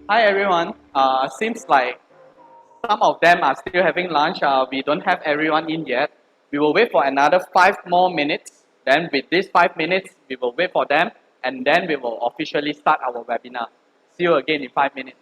Hi everyone. Seems like some of them are still having lunch. We don't have everyone in yet. We will wait for another 5 more minutes. Then with these 5 minutes, we will wait for them and then we will officially start our webinar. See you again in 5 minutes.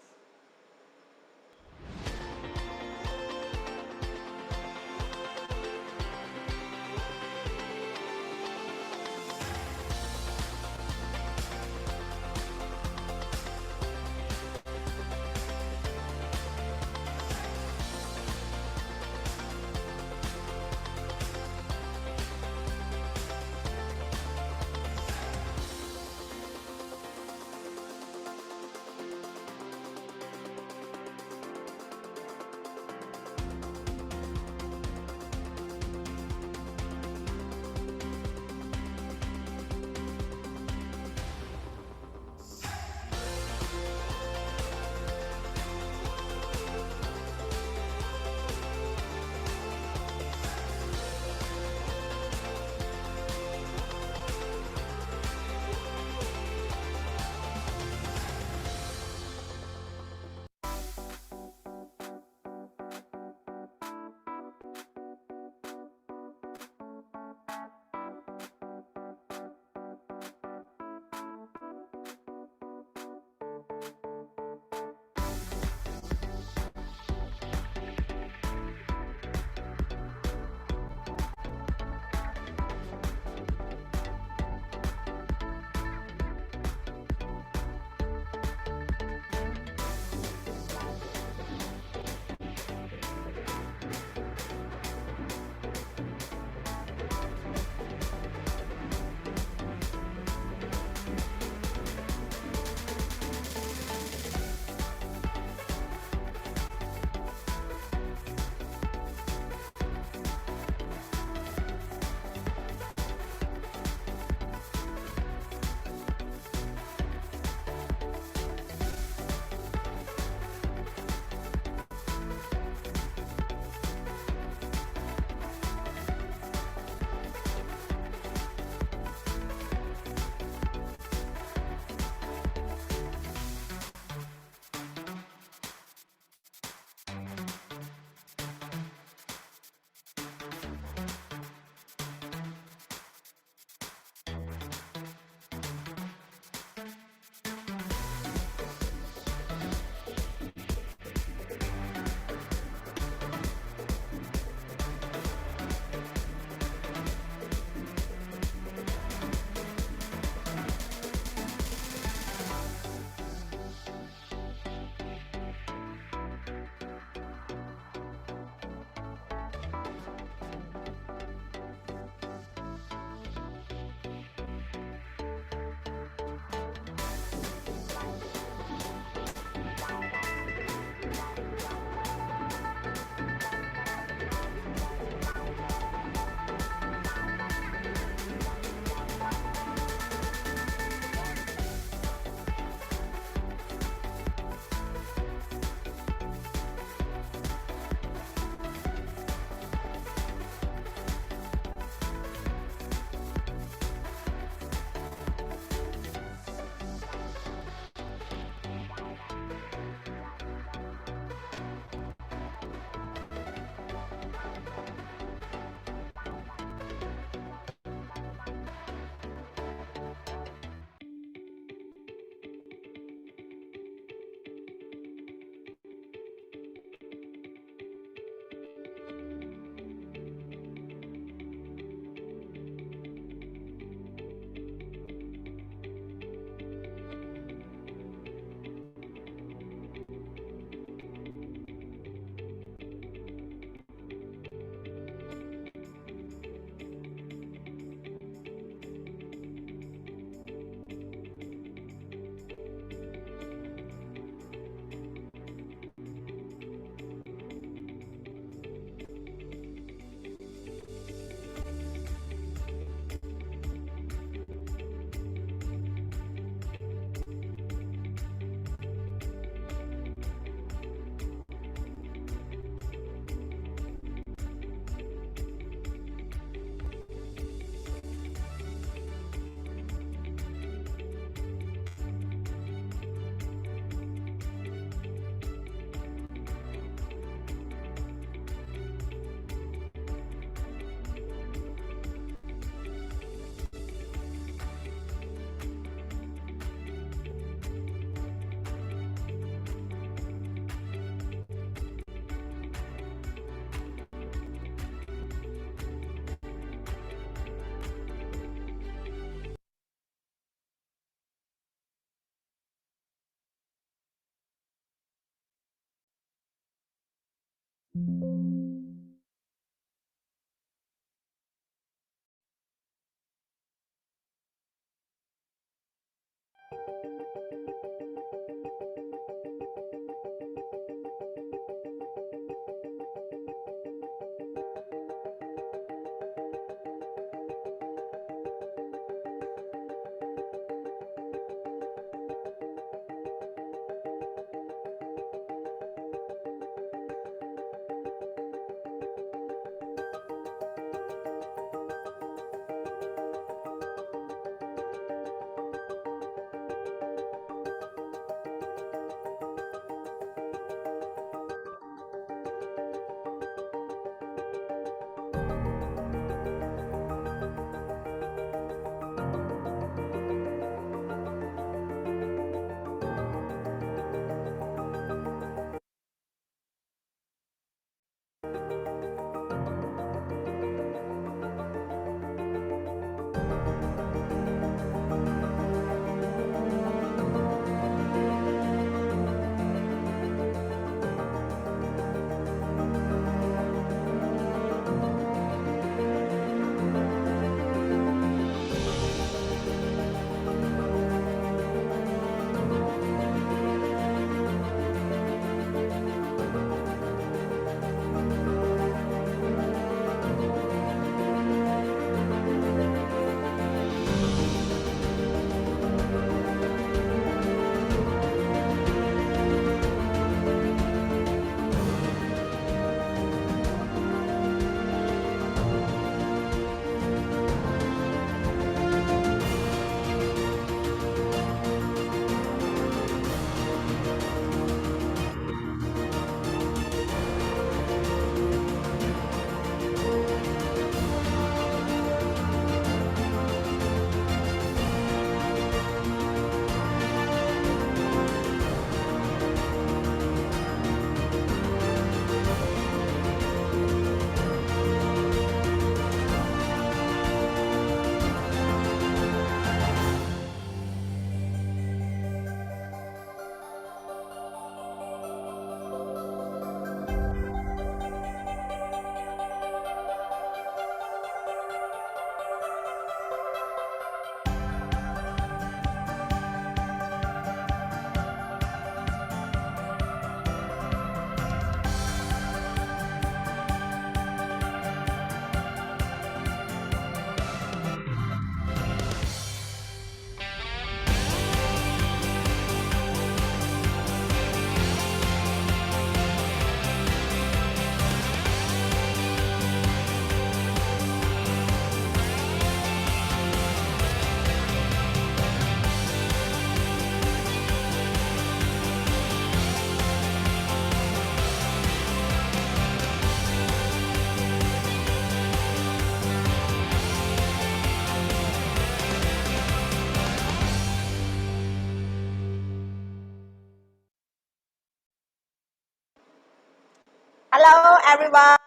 Hello everyone.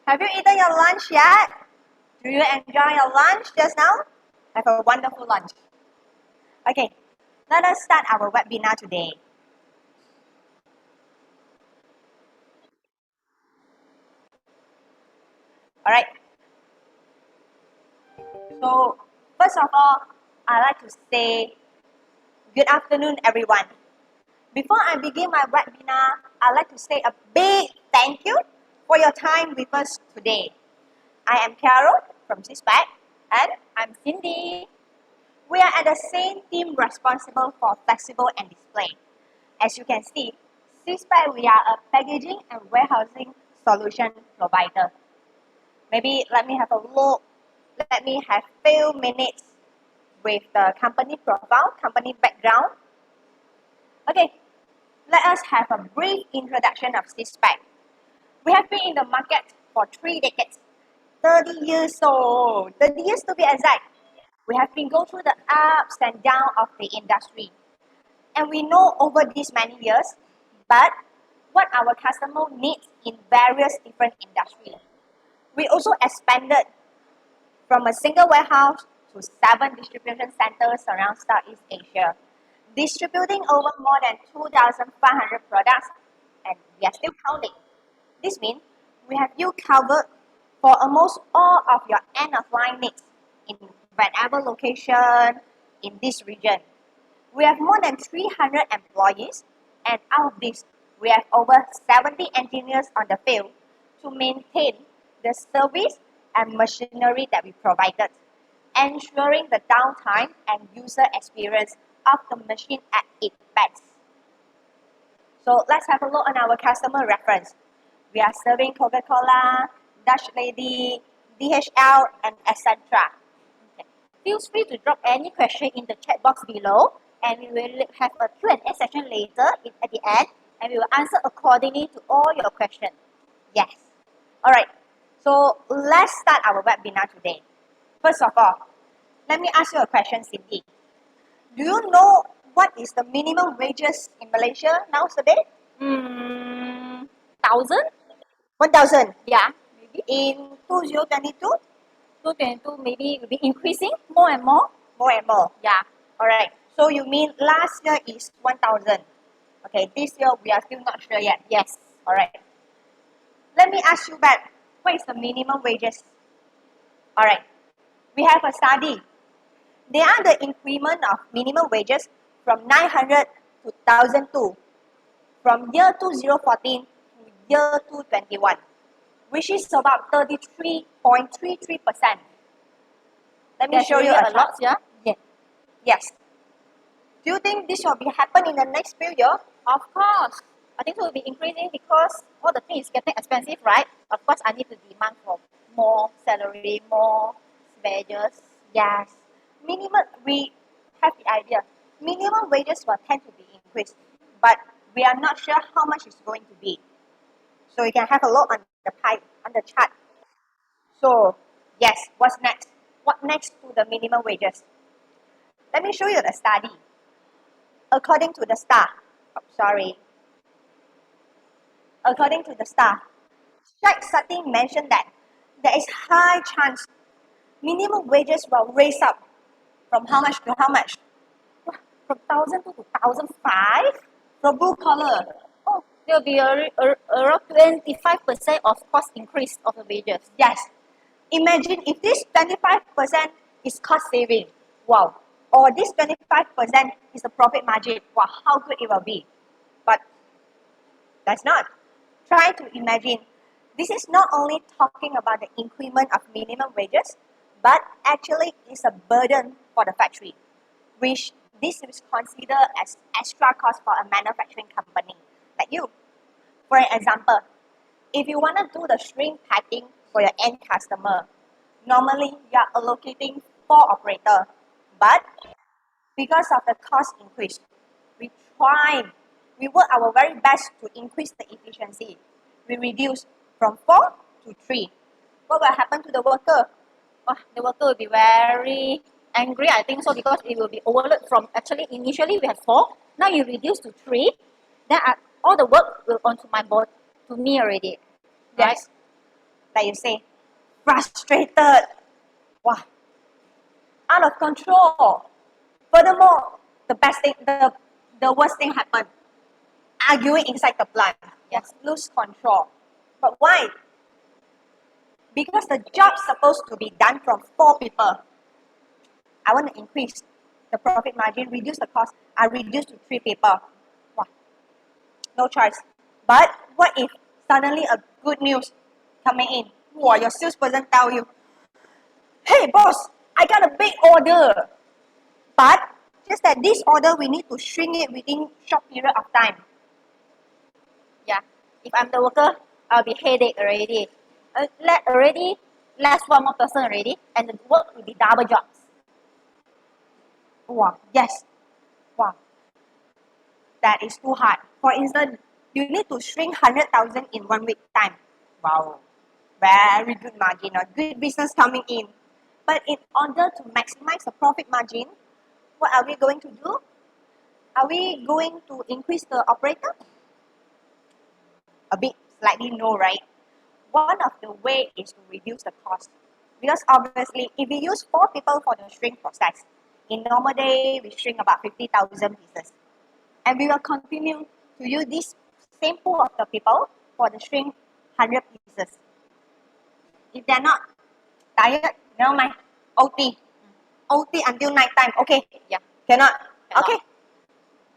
Have you eaten your lunch yet? Do you enjoy your lunch just now? Have a wonderful lunch. Okay, let us start our webinar today. Alright, so first of all, I'd like to say good afternoon everyone. Before I begin my webinar, I'd like to say a big thank you for your time with us today. I am Carol from Syspex and I'm Cindy. We are at the same team responsible for flexible and display. As you can see, Syspex, we are a packaging and warehousing solution provider. Maybe let me have a look. Let me have few minutes with the company profile, company background. Okay, let us have a brief introduction of Syspex. We have been in the market for 3 decades, 30 years old, 30 years to be exact. We have been going through the ups and downs of the industry. And we know over these many years, but what our customer needs in various different industries. We also expanded from a single warehouse to 7 distribution centers around Southeast Asia, distributing over more than 2,500 products, and we are still counting. This means we have you covered for almost all of your end of line needs in whatever location in this region. We have more than 300 employees, and out of this, we have over 70 engineers on the field to maintain the service and machinery that we provided, ensuring the downtime and user experience of the machine at its best. So let's have a look on our customer reference. We are serving Coca-Cola, Dutch Lady, DHL, and etc. Okay. Feel free to drop any question in the chat box below, and we will have a Q&A session later at the end, and we will answer accordingly to all your questions. Yes. Alright, so let's start our webinar today. First of all, let me ask you a question, Cindy. Do you know what is the minimum wages in Malaysia nowadays? 1,000? 1,000. Yeah, maybe. In 2022? 222 maybe will be increasing more and more. More and more. Yeah. Alright, so you mean last year is 1,000. Okay, this year we are still not sure yet. Yes. Alright. Let me ask you back, what is the minimum wages? Alright, we have a study. They are the increment of minimum wages from 900 to 1,002 from year 2014 to year 2021, which is about 33.33%. Let me That's show you really a a lot, chart. yeah. Yes. Do you think this will be happen in the next few years? Of course. I think it will be increasing because all the things is getting expensive, right? Of course, I need to demand for more salary, more wages. Yes. Minimum, we have the idea. Minimum wages will tend to be increased, but we are not sure how much it's going to be. So you can have a look on the pie, on the chart. So, yes, what's next? What next to the minimum wages? Let me show you the study. According to the According to the star, Sheikh Sati mentioned that there is high chance minimum wages will raise up from how much to how much? From 1,000 to 1,005? From blue collar. Oh, there will be around 25% of cost increase of the wages. Yes. Imagine if this 25% is cost saving. Wow. Or this 25% is the profit margin. Wow, how good it will be. But that's not. Try to imagine. This is not only talking about the increment of minimum wages, but actually is a burden for the factory, which this is considered as extra cost for a manufacturing company like you. For example, if you want to do the shrink packing for your end customer, normally you are allocating 4 operators, but because of the cost increase, we work our very best to increase the efficiency. We reduce from 4 to 3. What will happen to the worker? Oh, the worker will be very angry, I think so, because it will be overloaded from, actually, initially we had 4, now you reduce to 3, then all the work will onto my board, to me already. Right? Yes. Like you say, frustrated. Wow. Out of control. Furthermore, the worst thing happened. Arguing inside the plant. Yes, lose control. But why? Because the job's supposed to be done from 4 people. I want to increase the profit margin, reduce the cost. I reduce to 3 people. Wow. No choice. But what if suddenly a good news coming in? Wow, your salesperson tell you, hey boss, I got a big order. But just that this order we need to shrink it within short period of time. Yeah. If I'm the worker, I'll be headache already. Already, less one more person already, and the work will be double jobs. Wow, yes. Wow. That is too hard. For instance, you need to shrink 100,000 in 1 week time. Wow. Very good margin or good business coming in. But in order to maximize the profit margin, what are we going to do? Are we going to increase the operator? A bit slightly no, right? One of the way is to reduce the cost. Because obviously, if we use 4 people for the shrink process, in normal day, we shrink about 50,000 pieces. And we will continue to use this same pool of the people for the shrink 100 pieces. If they're not tired, never mind. OT. OT until night time. Okay. Yeah. Cannot. Cannot. Okay.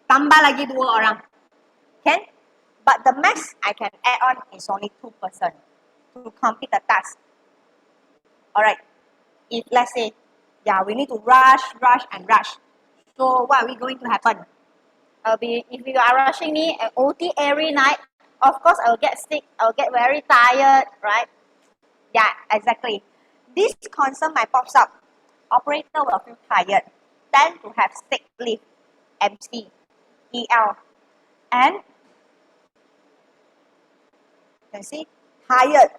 Tambah lagi 2 orang. Can? But the max I can add on is only 2 person to complete the task. Alright. If let's say, yeah, we need to rush. So what are we going to happen? If you are rushing me at OT every night, of course I'll get sick, I'll get very tired, right? Yeah, exactly. This concern might pops up. Operator will feel tired, tend to have sick leave, MC, EL, and you can see tired.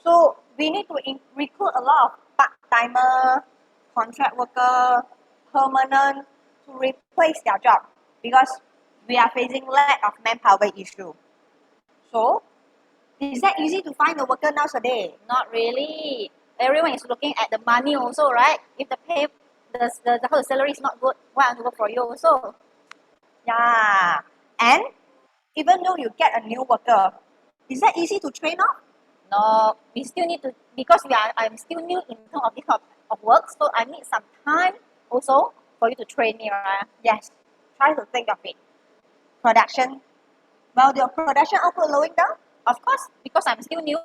So we need to recruit a lot of part-timer, contract worker, permanent to replace their job because we are facing lack of manpower issue. So is that easy to find a worker nowadays? Not really. Everyone is looking at the money also, right? If the pay, the salary is not good, why I want to work for you also? Yeah. And even though you get a new worker, is that easy to train up? No, we still need to, because I'm still new in terms of this kind of work, so I need some time also for you to train me, right? Yes. Try to think of it. Production. Well, your production output slowing down? Of course, because I'm still new.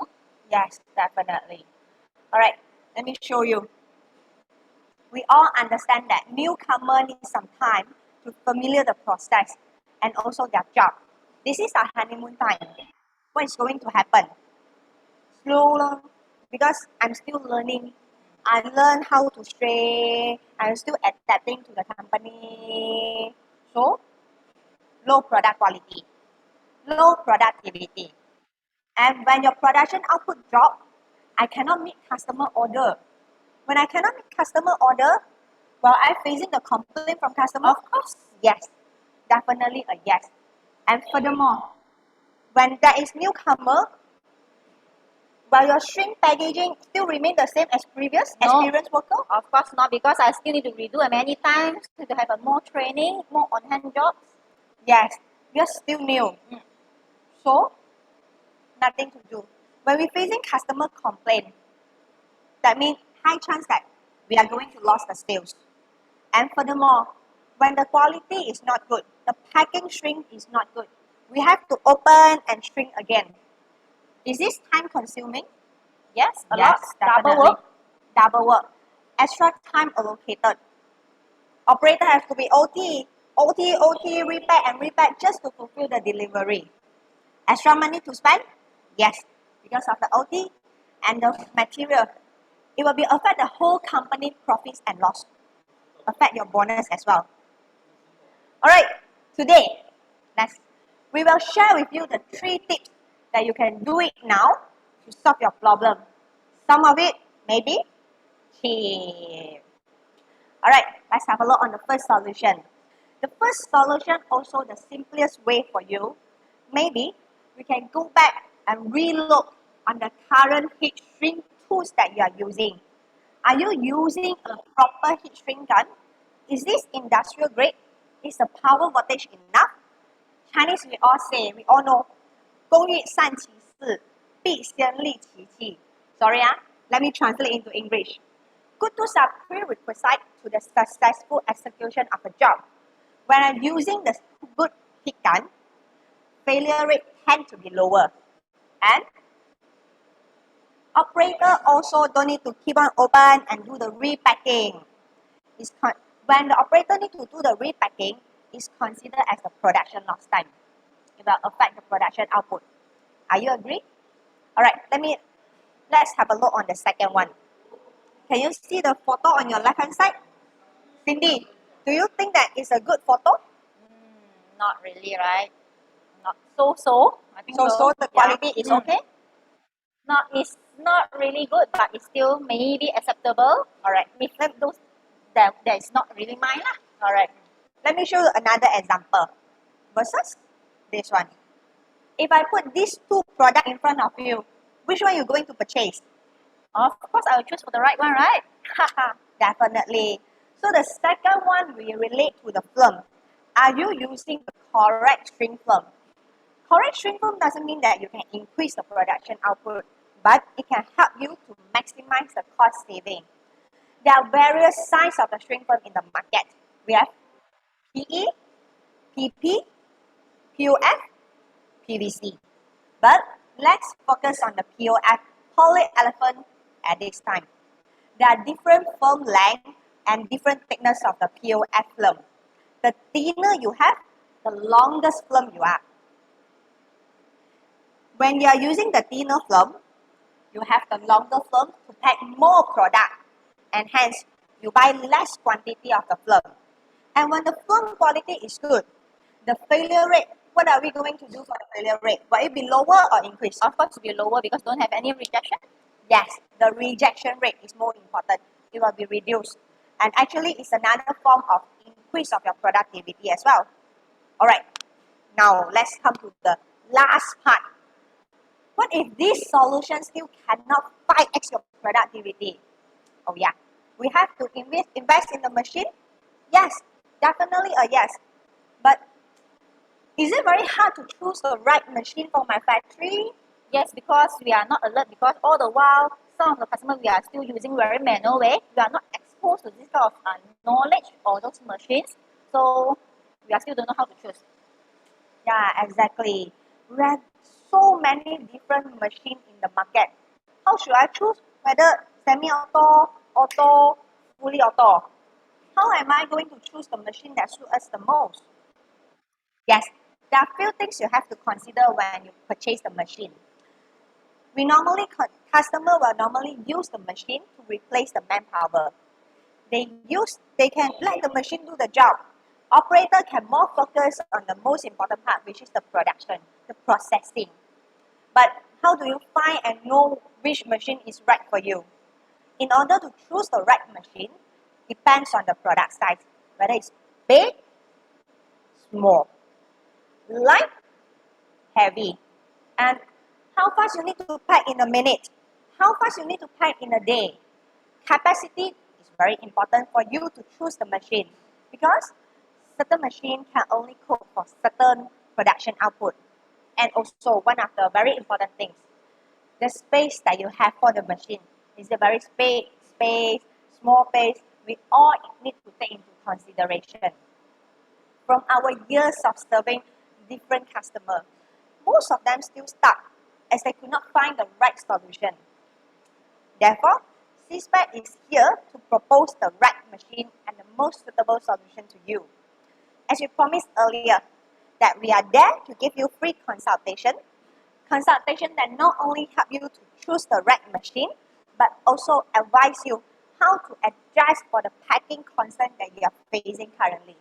Yes, definitely. Alright, let me show you. We all understand that newcomer need some time to familiar the process and also their job. This is our honeymoon time. What is going to happen? Slow, because I'm still learning. I learn how to train. I'm still adapting to the company. So, low product quality, low productivity. And when your production output drop, I cannot meet customer order. When I cannot meet customer order, while I'm facing the complaint from customer, Of course. yes, definitely a yes. And furthermore, when there is newcomer, while your shrink packaging still remain the same as previous No. experienced worker, Of course not, because I still need to redo it many times to have a more training, more on-hand jobs. yes, you're still new. So, nothing to do. When we're facing customer complaint, that means high chance that we are going to lose the sales. And furthermore, when the quality is not good, the packing shrink is not good, we have to open and shrink again. Is this time consuming? Yes, a lot. Double definitely. work. Double work. Extra time allocated. Operator has to be OT, repack and repack just to fulfill the delivery. Extra money to spend? Yes, because of the OT and the material. It will be affect the whole company profits and loss. Affect your bonus as well. Alright, today, we will share with you the 3 tips that you can do it now to solve your problem. Some of it maybe cheap. Alright, let's have a look on the first solution. The first solution also the simplest way for you. Maybe we can go back and relook on the current heat shrink tools that you are using. Are you using a proper heat shrink gun? Is this industrial grade? Is the power voltage enough? Chinese we all know, 工欲善其事, 必先利其器. Sorry, let me translate into English. Good tools are prerequisite to the successful execution of a job. When I'm using the good heat gun, failure rate tend to be lower. And operator also don't need to keep on open and do the repacking. When the operator need to do the repacking, it's considered as a production loss time. It will affect the production output. Are you agree? Alright, let's have a look on the second one. Can you see the photo on your left hand side? Cindy, do you think that is a good photo? Not really, right? Not so. I think So the quality is okay? It's not really good, but it's still maybe acceptable. Alright, With those that is not really mine lah. alright. Let me show you another example. Versus this one. If I put these 2 products in front of you, which one you going to purchase? Of course, I will choose for the right one, right? Definitely. So the second one will relate to the film. Are you using the correct shrink film? Correct shrink film doesn't mean that you can increase the production output, but it can help you to maximize the cost saving. There are various sizes of the shrink film in the market. We have PE, PP, POF, PVC. But let's focus on the POF, polyolefin, at this time. There are different film length and different thickness of the POF film. The thinner you have, the longest film you are. When you are using the thinner film, you have the longer film to pack more product, and hence you buy less quantity of the film. And when the film quality is good, the failure rate, what are we going to do for the failure rate? Will it be lower or increase? Of course, it will be lower because don't have any rejection. Yes, the rejection rate is more important. It will be reduced. And actually, it's another form of increase of your productivity as well. Alright, now let's come to the last part. What if this solution still cannot 5x your productivity? Oh yeah, we have to invest in the machine? Yes, definitely a yes. But is it very hard to choose the right machine for my factory? Yes, because we are not alert, because all the while, some of the customers we are still using very manual way. We are not exposed to this kind of knowledge or those machines. So we are still don't know how to choose. Yeah, exactly. There are so many different machines in the market. How should I choose whether semi-auto, auto, fully auto? How am I going to choose the machine that suits us the most? Yes, there are few things you have to consider when you purchase the machine. Customer will normally use the machine to replace the manpower. They can let the machine do the job. Operator can more focus on the most important part, which is the production, the processing. But how do you find and know which machine is right for you? In order to choose the right machine, depends on the product size, whether it's big, small, light, heavy, and how fast you need to pack in a minute, how fast you need to pack in a day. Capacity is very important for you to choose the machine because certain machine can only cope for certain production output. And also one of the very important things, the space that you have for the machine. Is it very space, small space? We all need to take into consideration. From our years of serving different customers, most of them still stuck as they could not find the right solution. Therefore, Syspex is here to propose the right machine and the most suitable solution to you. As we promised earlier, that we are there to give you free consultation that not only help you to choose the right machine, but also advise you how to adjust for the packing concern that you are facing currently.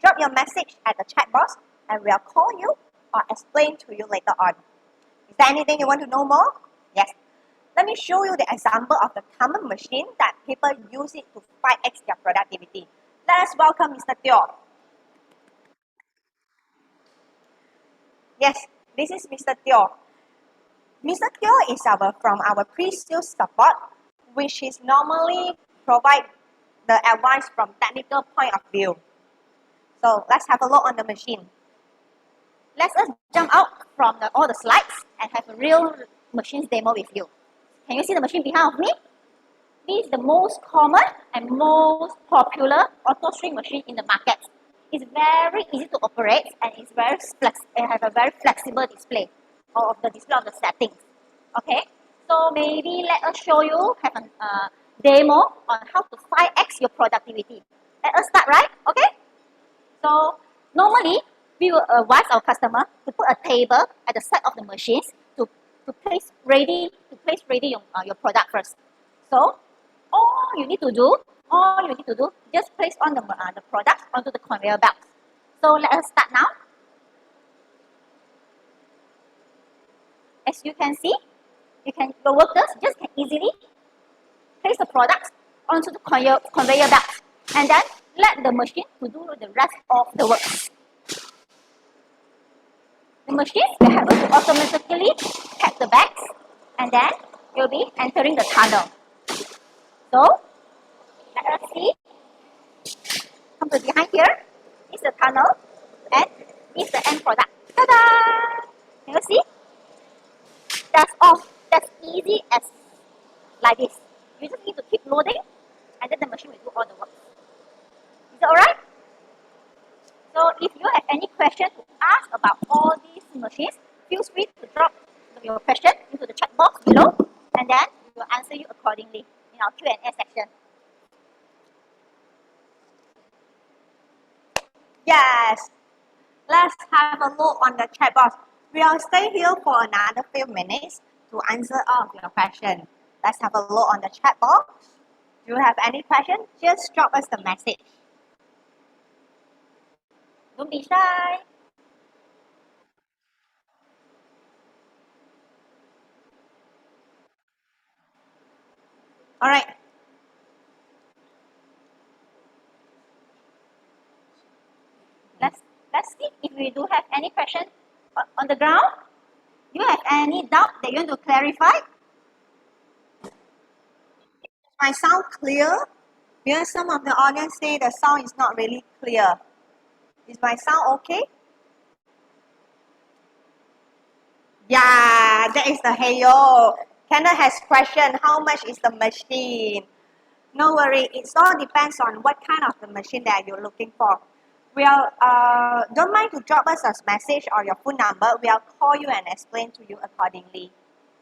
Drop your message at the chat box and we'll call you or explain to you later on. Is there anything you want to know more? Yes. Let me show you the example of the common machine that people use it to 5x their productivity. Let us welcome Mr. Teo. Yes, this is Mr. Teo. Mr. Teo is from our pre-sales support, which is normally provide the advice from technical point of view. So let's have a look on the machine. Let us jump out from all the slides and have a real machines demo with you. Can you see the machine behind of me? This is the most common and most popular auto shrink machine in the market. It's very easy to operate and it has a very flexible display of the display of the settings. Okay, so maybe let us show you have a demo on how to 5x your productivity. Let us start, right? Okay. So normally we will advise our customer to put a table at the side of the machines to place ready your product first. So all you need to do, just place on the product onto the conveyor belt. So let us start now. As you can see, the workers just can easily place the products onto the conveyor belt and then let the machine to do the rest of the work. The machine will have to automatically pack the bags and then you'll be entering the tunnel. So let us see. Come to behind here. Is the tunnel and is the end product. Ta-da! Can you see? That's all. That's easy as like this. You just need to keep loading and then the machine will do all the work. Is it alright? So if you have any question to ask about all these machines, feel free to drop your question into the chat box below and then we will answer you accordingly in our Q&A section. Yes. Let's have a look on the chat box. We'll stay here for another few minutes to answer all of your questions. Let's have a look on the chat box. Do you have any question? Just drop us the message. Don't be shy. All right. Let's see if we do have any question on the ground. Do you have any doubt that you want to clarify? My sound clear? Because some of the audience say the sound is not really clear. Is my sound okay? Yeah, that is the Heyo. Kenneth has question, how much is the machine? No worry, it all depends on what kind of the machine that you're looking for. We'll don't mind to drop us a message or your phone number. We'll call you and explain to you accordingly.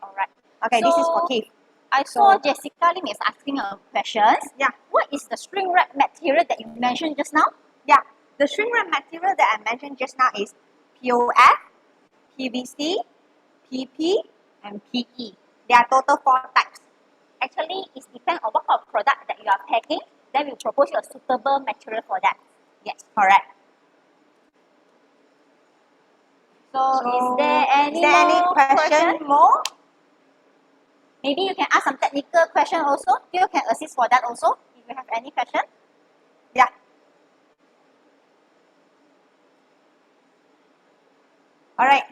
Alright. Okay, this is for Keith. I saw Jessica Lim is asking a question. Yeah. What is the shrink wrap material that you mentioned just now? Yeah, the shrink wrap material that I mentioned just now is POF, PVC, PP, and PE. There are total 4 types. Actually, it depends on what kind of product that you are packing. Then we'll propose you a suitable material for that. Yes, correct. So is there any question more? Maybe you can ask some technical question also. You can assist for that also if you have any question. Yeah. All right.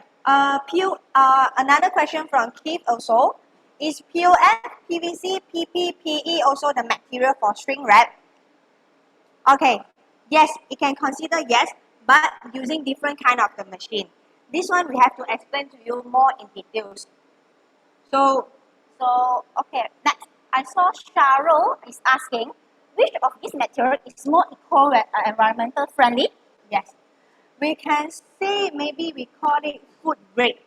Another question from Keith also. Is POF, PVC, PP, PE also the material for shrink wrap? Okay. Yes, it can consider yes, but using different kind of the machine. This one we have to explain to you more in details. So, Okay, next. I saw Cheryl is asking, which of these material is more environmental friendly? yes, we can say maybe we call it food grade.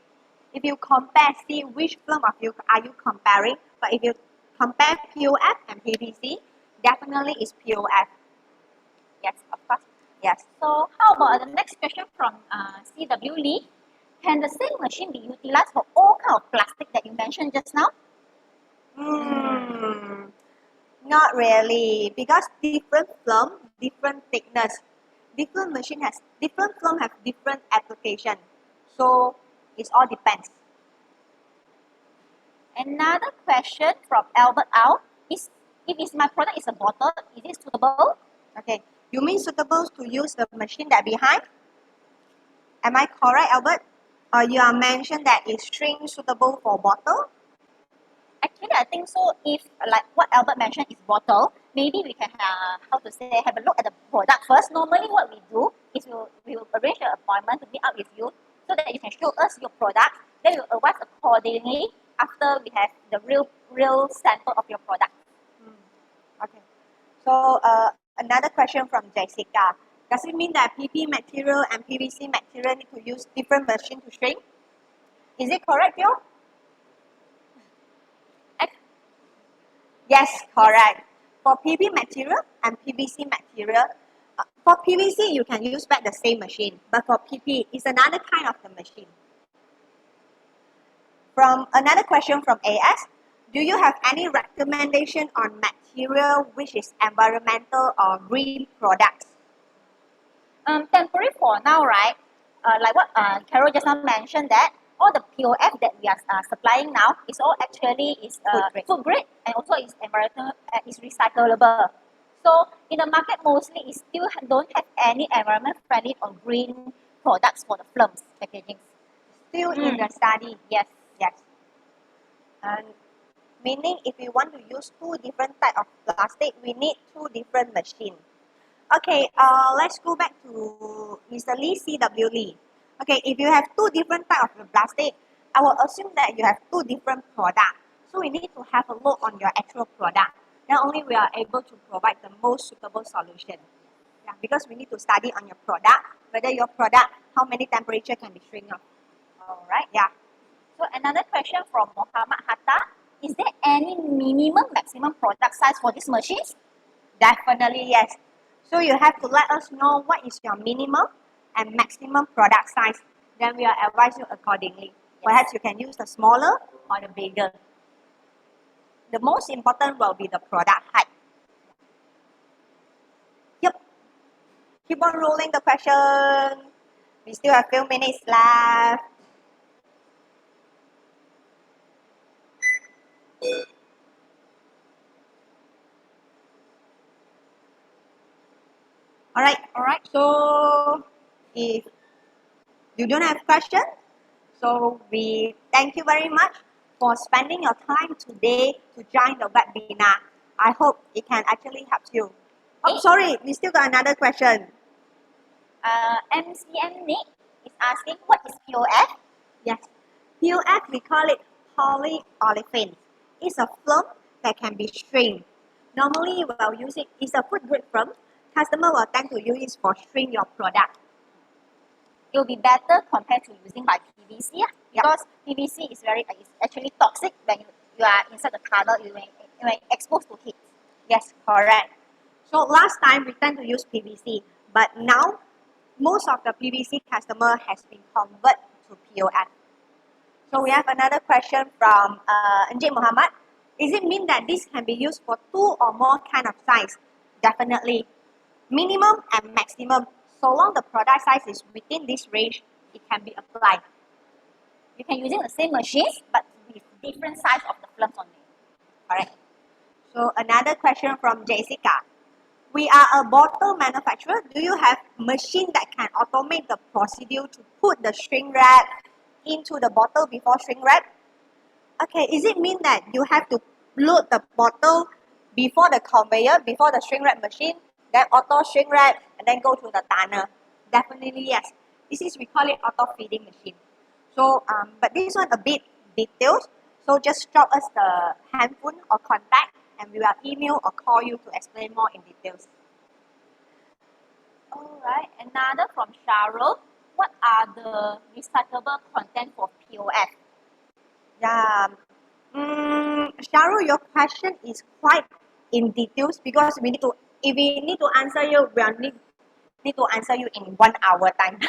If you compare, see which film of you are you comparing. But if you compare POF and PVC, definitely is POF. Yes, of course. Yes. So how about the next question from CW Lee? Can the same machine be utilized for all kind of plastic that you mentioned just now? Not really, because different film, different thickness. Different film have different application. So it all depends. Another question from Albert Au is, if my product is a bottle, is it suitable? Okay, you mean suitable to use the machine that behind? Am I correct, Albert? Or you are mentioned that it's shrink suitable for bottle? Actually, I think so. If like what Albert mentioned is bottle, maybe we can have a look at the product first. Normally, what we do is we will arrange an appointment to meet up with you so that you can show us your product. Then we will advise accordingly after we have the real sample of your product. Okay. So another question from Jessica. Does it mean that PP material and PVC material need to use different machine to shrink? Is it correct, Yo? Yes, correct. For PP material and PVC material, for PVC you can use back the same machine, but for PP it's another kind of the machine. From another question from AS, do you have any recommendation on material which is environmental or green products? Temporary for now, right? Like what Carol just now mentioned that all the POF that we are supplying now is all actually is food grade and also is environmental is recyclable. So in the market mostly it still don't have any environment friendly or green products for the films packaging. Still in the study. Yes. Yes. And meaning if we want to use 2 different type of plastic, we need 2 different machines. Okay, let's go back to Mr. Lee, CW Lee. Okay, if you have two different types of plastic, I will assume that you have two different products. So we need to have a look on your actual product. Then only we are able to provide the most suitable solution. Yeah, because we need to study on your product, whether your product, how many temperature can be shrink up. Alright. Yeah. So another question from Muhammad Hatta. Is there any minimum maximum product size for these machines? Definitely yes. So you have to let us know what is your minimum and maximum product size. Then we will advise you accordingly. Perhaps you can use the smaller or the bigger. The most important will be the product height. Yep. Keep on rolling the question. We still have few minutes left. Alright. So if you don't have questions, so we thank you very much for spending your time today to join the webinar. I hope it can actually help you. Oh, sorry, we still got another question. MCM Nick is asking what is POF? Yes, POF we call it polyolefin. It's a film that can be shrink. Normally, we'll use it. It's a food grade film. Customer will tend to use it for shrink your product. It will be better compared to using by PVC because PVC is actually toxic when you are inside the tunnel, you may exposed to heat. Yes, correct. So last time we tend to use PVC, but now most of the PVC customer has been converted to POF. So we have another question from Njit Muhammad. Is it mean that this can be used for two or more kind of size? Definitely. Minimum and maximum. So long the product size is within this range, it can be applied. You can using the same machines but with different size of the films on it. Correct. So another question from Jessica. We are a bottle manufacturer. Do you have machine that can automate the procedure to put the shrink wrap into the bottle before shrink wrap? Okay, is it mean that you have to load the bottle before the conveyor, before the shrink wrap machine, then auto shrink wrap, and then go to the tunnel? Definitely yes. This is, we call it auto feeding machine. So, but this one a bit details. So just drop us the handphone or contact, and we will email or call you to explain more in details. Alright, another from Cheryl. What are the recyclable content for POF? Yeah, Sharu, your question is quite in details because we need to, if we need to answer you, we need to answer you in 1 hour time.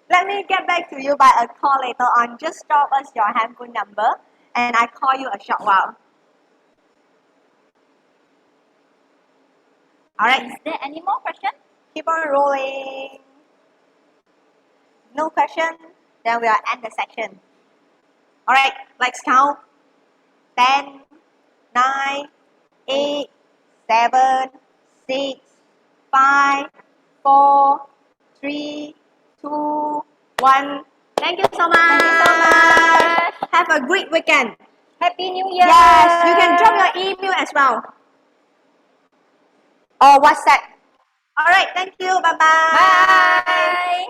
Let me get back to you by a call later on. Just drop us your handphone number and I call you a short while. Alright, Is there any more questions? keep on rolling. No question, then we'll end the section. Alright, let's count. 10, 9, 8, 7, 6, 5, 4, 3, 2, 1. Thank you so much. Thank you so much. Have a great weekend. Happy New Year! Yes, you can drop your email as well. Or WhatsApp. Alright, thank you. Bye-bye. Bye!